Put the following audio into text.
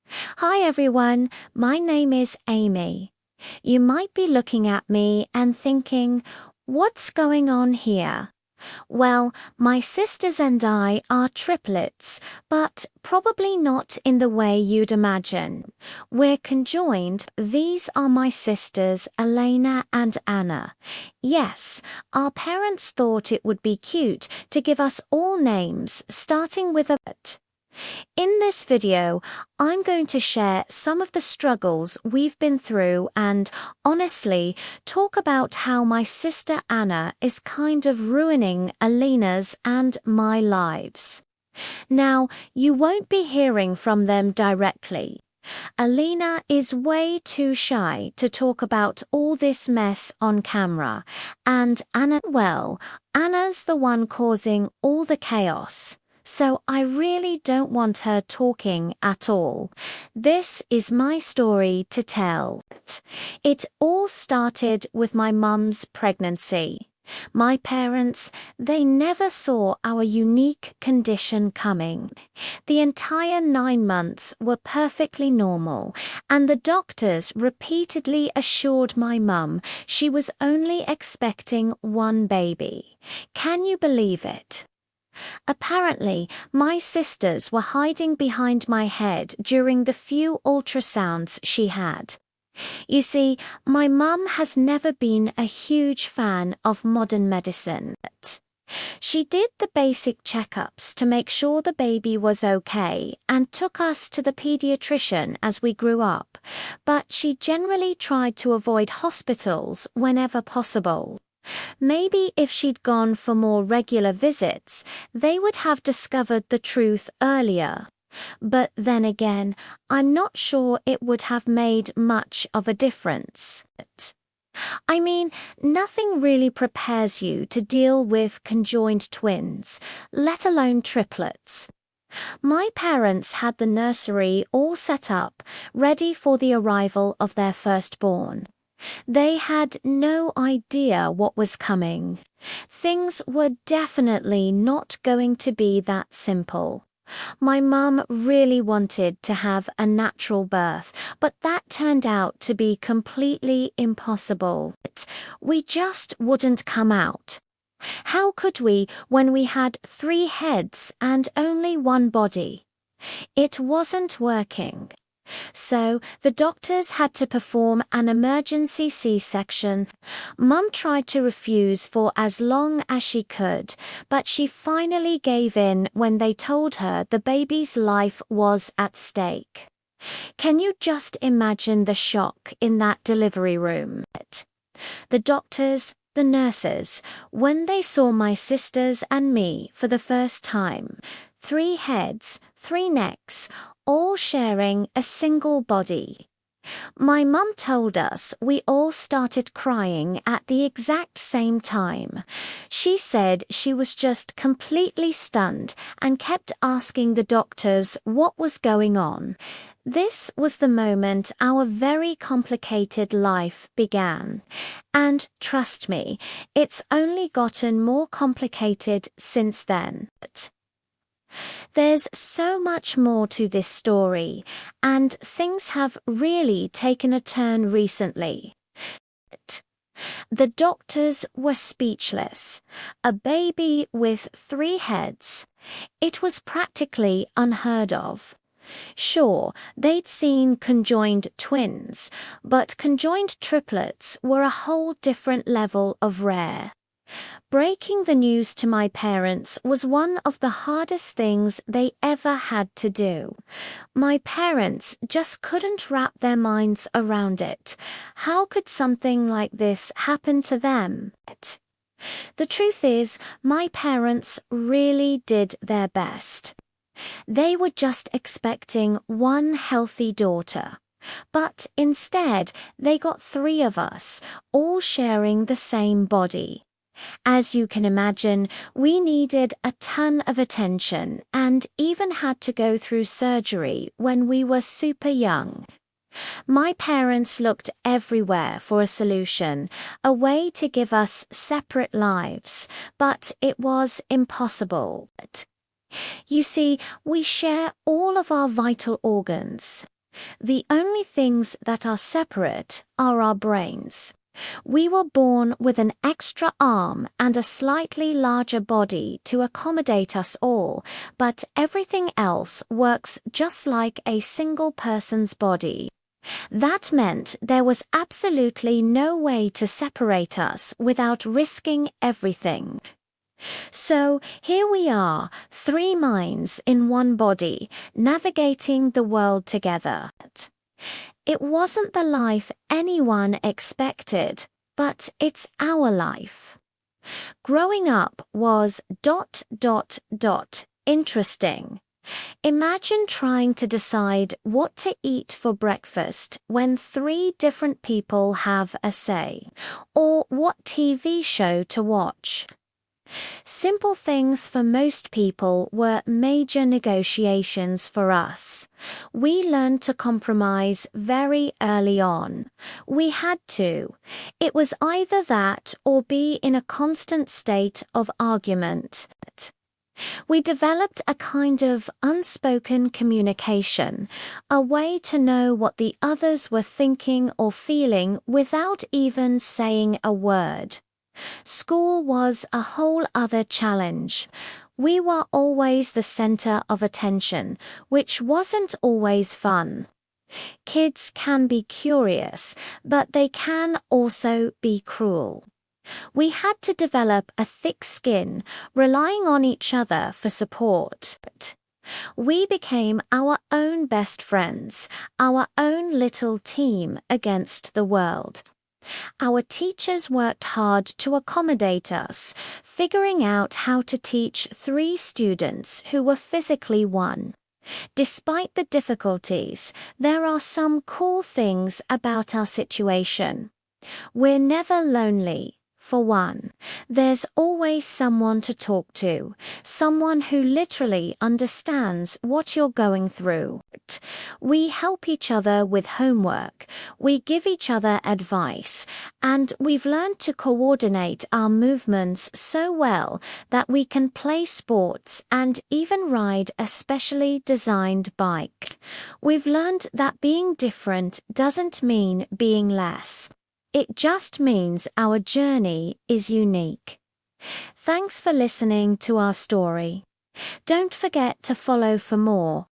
Hi everyone, my name is Amy. You might be looking at me and thinking, what's going on here? Well, my sisters and I are triplets, but probably not in the way you'd imagine. We're conjoined. These are my sisters, Elena and Anna. Yes, our parents thought it would be cute to give us all names starting with a but. In this video, I'm going to share some of the struggles we've been through and, honestly, talk about how my sister Anna is kind of ruining Alina's and my lives. Now, you won't be hearing from them directly. Alina is way too shy to talk about all this mess on camera, and Anna's the one causing all the chaos. So I really don't want her talking at all. This is my story to tell. It all started with my mum's pregnancy. My parents, they never saw our unique condition coming. The entire 9 months were perfectly normal, and the doctors repeatedly assured my mum she was only expecting one baby. Can you believe it? Apparently, my sisters were hiding behind my head during the few ultrasounds she had. You see, my mum has never been a huge fan of modern medicine. She did the basic checkups to make sure the baby was okay and took us to the pediatrician as we grew up, but she generally tried to avoid hospitals whenever possible. Maybe if she'd gone for more regular visits, they would have discovered the truth earlier. But then again, I'm not sure it would have made much of a difference. I mean, nothing really prepares you to deal with conjoined twins, let alone triplets. My parents had the nursery all set up, ready for the arrival of their firstborn. They had no idea what was coming. Things were definitely not going to be that simple. My mum really wanted to have a natural birth, but that turned out to be completely impossible. We just wouldn't come out. How could we when we had 3 heads and only one body? It wasn't working. So the doctors had to perform an emergency C-section. Mum tried to refuse for as long as she could, but she finally gave in when they told her the baby's life was at stake. Can you just imagine the shock in that delivery room? The doctors, the nurses, when they saw my sisters and me for the first time, 3 heads, 3 necks, all sharing a single body. My mum told us we all started crying at the exact same time. She said she was just completely stunned and kept asking the doctors what was going on. This was the moment our very complicated life began. And trust me, it's only gotten more complicated since then. There's so much more to this story, and things have really taken a turn recently. The doctors were speechless. A baby with 3 heads. It was practically unheard of. Sure, they'd seen conjoined twins, but conjoined triplets were a whole different level of rare. Breaking the news to my parents was one of the hardest things they ever had to do. My parents just couldn't wrap their minds around it. How could something like this happen to them? The truth is, my parents really did their best. They were just expecting one healthy daughter. But instead, they got 3 of us, all sharing the same body. As you can imagine, we needed a ton of attention and even had to go through surgery when we were super young. My parents looked everywhere for a solution, a way to give us separate lives, but it was impossible. You see, we share all of our vital organs. The only things that are separate are our brains. We were born with an extra arm and a slightly larger body to accommodate us all, but everything else works just like a single person's body. That meant there was absolutely no way to separate us without risking everything. So here we are, three minds in one body, navigating the world together. It wasn't the life anyone expected, but it's our life. Growing up was ... interesting. Imagine trying to decide what to eat for breakfast when three different people have a say, or what TV show to watch. Simple things for most people were major negotiations for us. We learned to compromise very early on. We had to. It was either that or be in a constant state of argument. We developed a kind of unspoken communication, a way to know what the others were thinking or feeling without even saying a word. School was a whole other challenge. We were always the center of attention, which wasn't always fun. Kids can be curious, but they can also be cruel. We had to develop a thick skin, relying on each other for support. We became our own best friends, our own little team against the world. Our teachers worked hard to accommodate us, figuring out how to teach three students who were physically one. Despite the difficulties, there are some cool things about our situation. We're never lonely. For one, there's always someone to talk to, someone who literally understands what you're going through. We help each other with homework, we give each other advice, and we've learned to coordinate our movements so well that we can play sports and even ride a specially designed bike. We've learned that being different doesn't mean being less. It just means our journey is unique. Thanks for listening to our story. Don't forget to follow for more.